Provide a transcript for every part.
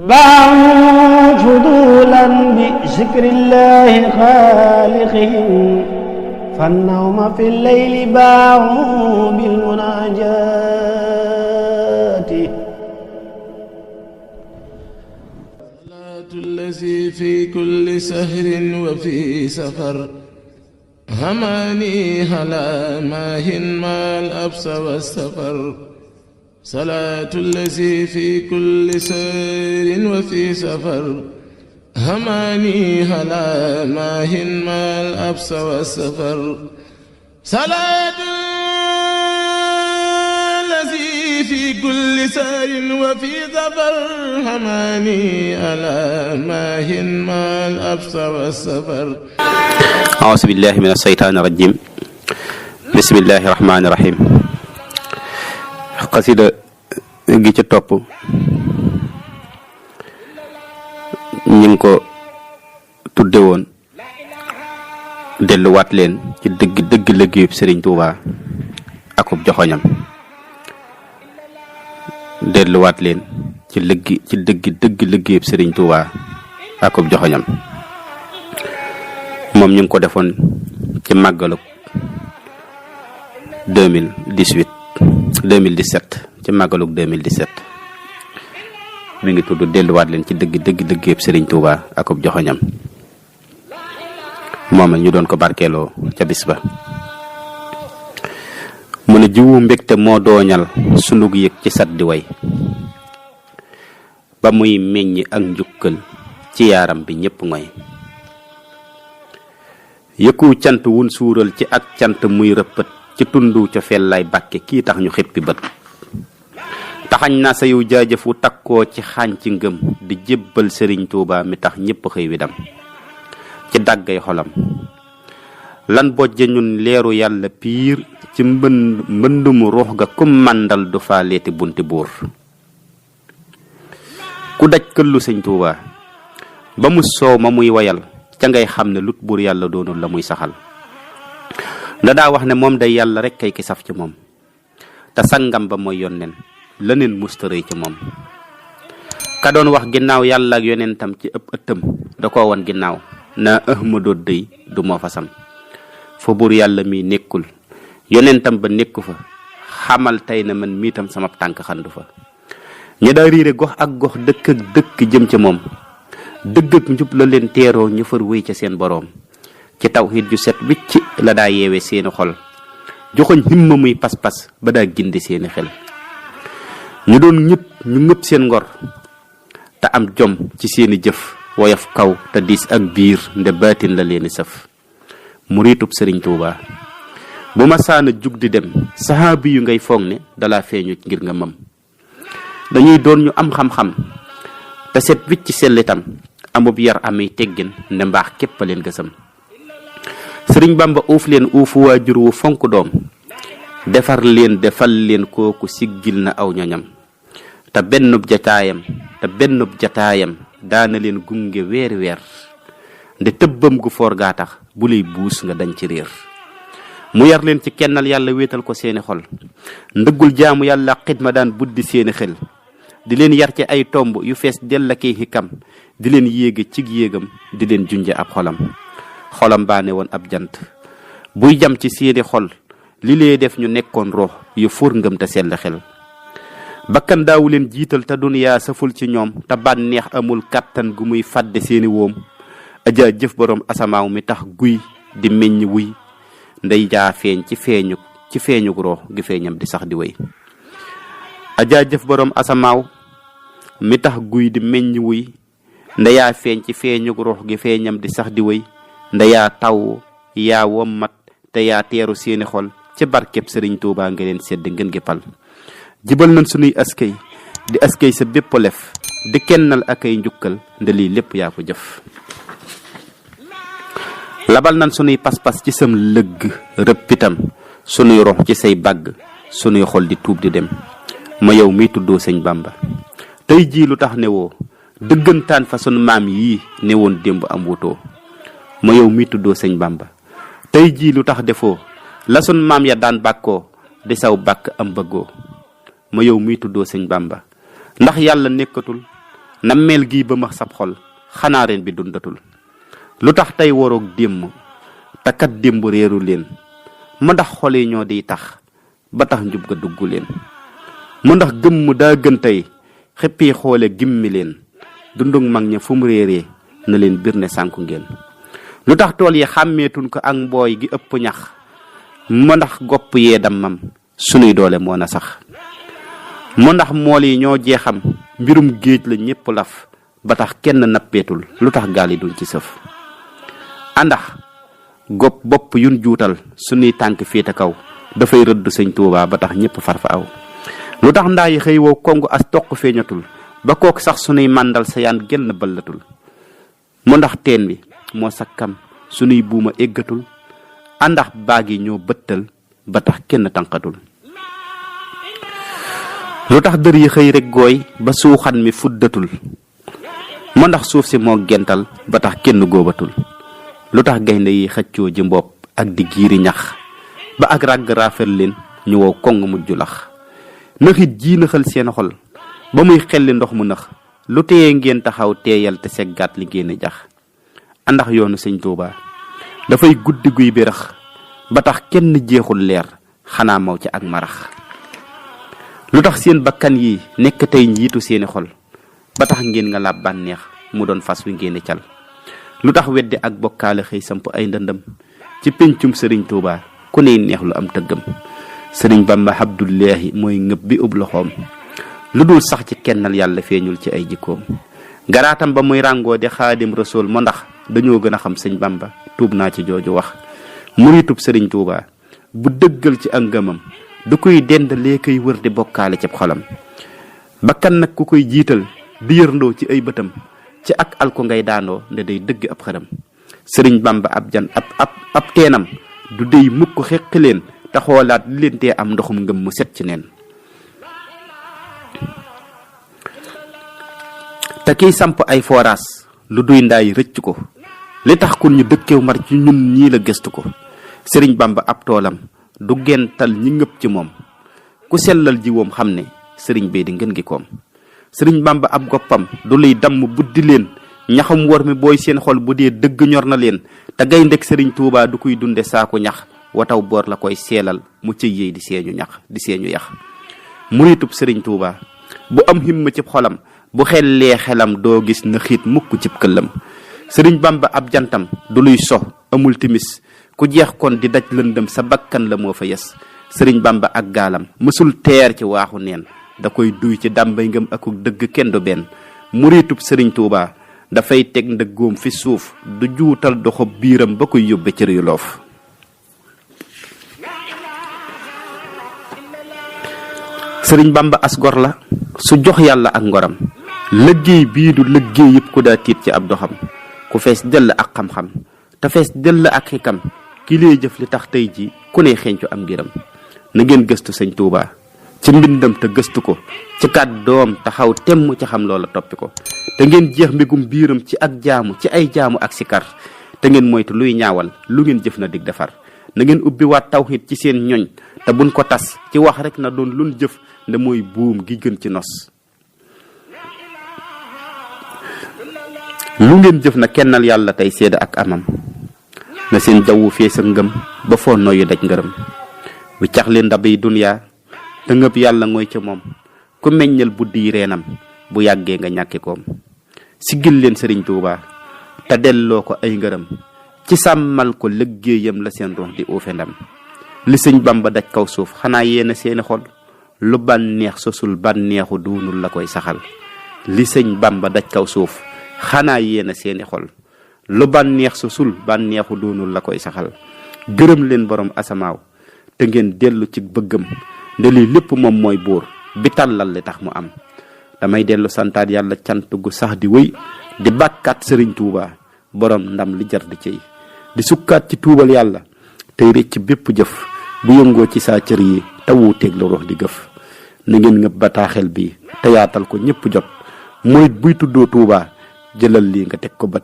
باعوا فضولا بذكر الله خالقهم فالنوم في الليل باعوا بالمناجات صلاة الذي في كل سهر وفي سفر هماني هلا ماهن ما الأبس والسفر صلاة الذي في كل سهر وفي سفر هماني هلا ماهن ما الأبس والسفر صلاة الذي في كل سهر وفي سفر هماني هلا ماهن ما الأبس والسفر أعوذ بالله من الشيطان الرجيم بسم الله الرحمن الرحيم xasida gi ci topp ñi ngi ko tudde woon delluwaat leen ci dëgg liggéeyub Sëriñ Tuubaa akub joxoñam delluwaat leen ci dëgg liggéeyub Sëriñ Tuubaa akub joxoñam moom ñu ngi ko defoon ci màggalug 2017 ci màggalug 2017 mi ngi tudd delluwaat leen ci dëgg liggéeyub Sëriñ Tuubaa akub joxoñam moom ñu doon ko barkeeloo ca bis ba mu ne jiwu mbégte moo dooñal sunug yëg ci sat di way ba muy meññ ak njukkal ci yaaram bi ñépp ngoy yëkku cant wun suural ci ak cant muy rëppët ci tundu ca fel lay bàkke kii tax ñu xippi bët taxañ na sa yow jaajëfu takkoo ci xaañ ci ngëm di jébbal Sëriñ Tuubaa mi tax ñépp xëy wi dam ci dàggay xolam lan bojje ñun leeru yàlla piir ci mbëndum ruux ga kum màndal du fa leeti bunti buur ku daj këllu Sëñ Tuubaa ba mu soow ma muy wayal ca ngay xam ne lut buur yàlla doonul la muy saxal da daa wax ne moom day yàlla rek kay ki saf ci moom te sangam ba mooy yonneen leneen mustarëy ci moom ka doon wax ginnaaw yàlla ak yonentam ci ëpp ëttam da koo won ginnaaw naa ahmadoo dëy du moo fa sam fa buur yàlla mi nekkul yonentam ba nekku fa xamal tey na man miitam sama tànk xandu fa ña daa riire gox ak gox dëkk ak dëkk jëm ca moom dëgg ak njub la leen teeroo ñu far wéy ca seen boroom ci tawhid ju set wicc la daa yeewe seeni xol joxoñ himma muy pas-pas ba daa gindi seeni xel ñu doon ñëpp ñu ngëpp seen ngor te am jom ci seeni jëf woyof kaw te diis ak biir nde baatin la leeni sëf muriitub Sëriñ Tuubaa bu ma saana jug di dem sahaabi yu ngay foog ne dalaa feeñu ngir nga mëm dañuy doon ñu am xam-xam te set wicc sellitam amub yar ami teggin nde mbaax képp a leen gësam Sëriñ Bamba uuf leen uufu waajur wu fonk doom defar leen defal leen kooku siggil na aw ñoñam te bennub jataayam daana leen gunge weeri weer nde tëbbam gu foor gaa tax bu lay buus nga dañ ci réer mu yar leen ci kennal yàlla wéetal ko seeni xol ndëggul jaamu yàlla xidma daan buddi seeni xel di leen yar ci ay tomb yu fees dell ak xikam di leen yéege cig yéegam di leen junje ab xolam baa ne woon ab jant buy jam ci seeni xol li lee def ñu nekkoon roox yu fóor ngëm te sell xel bakkan daawu leen jiital te duniyaa saful ci ñoom te bànneex amul kàttan gu muy fàdde seeni woom ajaa jëf boroom asamaaw mi tax guy di meññ wuy ndey jaa feeñ ci feeñuk roox gi feeñam di sax di wéy ajaa jëf boroom asamaaw mi tax guy di meññ wuy ndeyaa feeñ ci feeñuk roox gi feeñam di sax di wéy ndeyaa taw yaa wommat te yaa teeru seeni xol ci barkeb Sëriñ Tuubaa nga leen sedd ngeen gi pal jibal nañ sunuy askay di askay sa bépp lef di kennal ak ay njukkal nde lii lépp yaa ko jëf labal nañ sunuy pas-pas ci sam lëgg rëppitam sunuy rox ci say bàgg sunuy xol di tuub di dem ma yow miy tuddoo Sëñ Bamba tey jii lu tax ne woo dëggantaan fa sunu maam yii ne woon démb am wutoo ma yow miy tuddoo Sëñ Bamba tey jii lu tax defoo la sun maam ya daan bàkkoo di saw bàkk am bëggoo ma yow miy tuddoo Sëñ Bamba ndax yàlla nekkatul nammeel gii ba max sab xol xanaa ren bi dundatul lu tax tey waroog démb te kat démb réeru leen mu ndax xol yi ñoo di tax ba tax njub ga dugg leen mu ndax gëmm daa gën tey xëppi xoole gimmi leen dundug mag ña fu mu réeree na leen bir ne sànku ngeen lu tax tool yi xàmmeetun ko ak mbooy gi ëpp ñax mu ndax gopp yee dammam sunuy doole moo na sax mu ndax mool yi ñoo jeexam mbirum géej la ñépp laf ba tax kenn nappeetul lu tax gaal yi duñ ci sëf àndax gopp bopp yun juutal sunuy tànk féete kaw dafay rëdd sëñ Tuubaa ba tax ñépp far fa aw lu tax ndaa yi xëy wow kongu as toq feeñatul ba kook sax sunuy màndal sa yaan genn bëllatul mu ndax teen bi moo sakkam sunuy buuma éggatul àndax baag yi ñoo bëttal ba tax kenn tànqatul lu tax dër yi xëy rek gooy ba suuxan mi fuddatul mu ndax suuf si moo gental ba tax kenn góobatul lu tax gaynde yi xëccoo ji mbopp ak di giiri ñax ba ak ràgg raafal leen ñu wow kong mujju lax naxit jii naxal seen xol ba muy xelli ndox mu nax lu téye ngeen taxaw teeyal te seggaat li ngeen jax àndax yoonu sëñ Tuubaa dafay guddi guy birax ba tax kenn jeexul leer xanaa maw ci ak marax lu tax seen bakkan yi nekk tey njiitu seeni xol ba tax ngeen nga làb bànneex mu doon fas wi ngeen cal lu tax weddi ak bokkaale xëy samp ay ndëndam ci péncum sëriñ Tuubaa ku ney neex lu am tëggam sëriñ Bamba Abdullahi mooy ngëb bi ub loxoom lu dul sax ci kennal yàlla feeñul ci ay jikkoom garaatam ba muy ràngoo di xaadim rasool mo ndax dañoo gën a xam sëñ Bamba tuub naa ci jooju wax muritub sëriñ Tuubaa bu dëggal ci ak ngëmam du koy dend lee koy wër di bokkaale ci xolam bakkan nag ku koy jiital di yërndoo ci ay bëtam ci ak alko ngay daandoo nde day dëgg ab xaram sëriñ Bamba ab teenam du dey mukk xeqi leen te xoolaat li leen tee am ndoxum ngëm mu set ci neen te kiy samp ay forage lu duy ndaay rëcc ko li tax kun ñu dëkkew mar ci ñun ñii la gëstu ko sëriñ Bamba ab toolam du gental ñi ngëpp ci moom ku sellal jiwoom xam ne sëriñ bee di ngeen gi koom sëriñ Bamba ab goppam du luy damm buddi leen ñaxam wor mi booy seen xol bu dee dëgg ñor na leen te gayndeg sëriñ Tuubaa du koy dunde saako ñax wataw boor la koy seelal mu cëy yéey di seeñu yax muritub sëriñ Tuubaa bu am himma cib xolam bu xellee xelam doo gis na xiit mukk cib këllam sëriñ Bamba ab jantam du luy so amul timis ku jeex kon di daj lëndëm sa bakkan la moo fa yes sëriñ Bamba ak gaalam mësul teer ci waaxu neen da koy duy ci dàmbay ngëm akuk dëgg kenn du benn muritub sëriñ Tuubaa dafay teg ndëggoom fi suuf du juutal doxob biiram ba koy yóbbe cër yu loof sëriñ Bamba as gor la su jox yàlla ak ngoram liggéey bii du liggéey yëpp ku daa tiit ci ab doxam ku fees dell ak xam-xam te fees dell ak xikam ki lay jëf li tax tey ji ku ne xeeñcu am ngiram na ngeen gëstu sëñ Tuubaa ci mbindam te gëstu ko ci kàddoom taxaw temm ci xam loola toppi ko te ngeen jeex mbégum biiram ci ak jaamu ci ay jaamu ak sikar te ngeen moytu luy ñaawal lu ngeen jëf na dig defar na ngeen ubbi waat tawhid ci seen ñoñ te buñ ko tas ci wax rek na doon lun jëf nde mooy buum gi gën ci nos lu ngeen jëf na kennal yàlla tey seede ak amam na seen jawwu fee sa ngëm ba foo noyyu daj ngërëm bu cax leen ndabay dunyaa te ngëb yàlla ngooy ca moom ku meññal buddi yi reenam bu yàggee nga ñàkki koom siggil leen sëriñ Tuubaa te delloo ko ay ngërëm ci sàmmal ko liggéeyam la seen rox di uufe ndam li sëñ Bamba daj kaw suuf xanaa yéena seeni xol lu bànneex sosul bànneexu duunul la koy saxal li sëñ Bamba daj kaw suuf xanaa yéena seeni xol lu bànneex sosul bànneexu duunul la koy saxal gërëm leen borom asamaaw te ngeen dellu ci bëggam nde lii lépp moom mooy buur bi tàllal li tax mu am damay dellu santaat yàlla cant gu sax di wéy di bàkkaat sëriñ Tuubaa borom ndam li jar di cey di sukkaat ci tuubal yàlla tey rëcc bépp jëf bu yëngoo ci saa cër yi te wuuteeg la rox di gëf na ngeen ngëb bataaxel bi te yaatal ko ñëpp jot murit buy tuddoo Tuubaa jëlal lii nga teg ko bët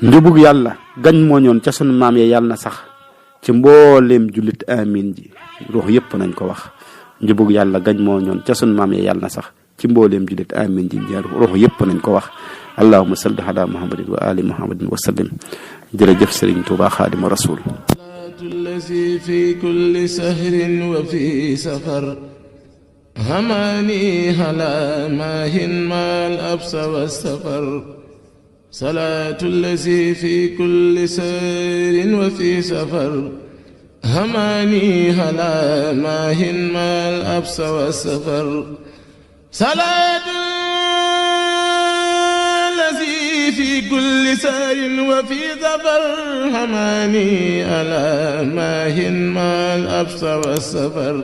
njubug yàlla gañ moo ñoon ca sunu maam ya yàlla na sax ci mbooleem jullit amin ji ruux yëpp nañ ko wax njubug yàlla gañ moo ñoon ca sunu maam ya yàlla na sax ci mbooleem jullit amin ji njaaru rox yëpp nañ ko wax allahumma salli ala muhammadin wa ali muhammadin wa sallim jërëjëf Sëriñ Tuubaa xaadimu rasul الذي في كل سهر وفي سفر هماني هلا ماهن ما الأبس والسفر صلاة الذي في كل سهر وفي سفر هماني هلا ماهن ما الأبس والسفر صلاة الذي في كل سهر وفي سفر هماني ألا ماهن ما الأبس والسفر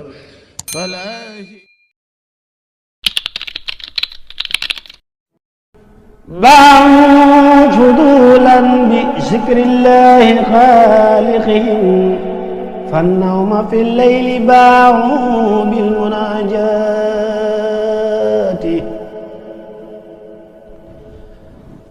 فلاهي باعوا فضولا بذكر الله خالقهم فالنوم في الليل باعوا بالمناجاة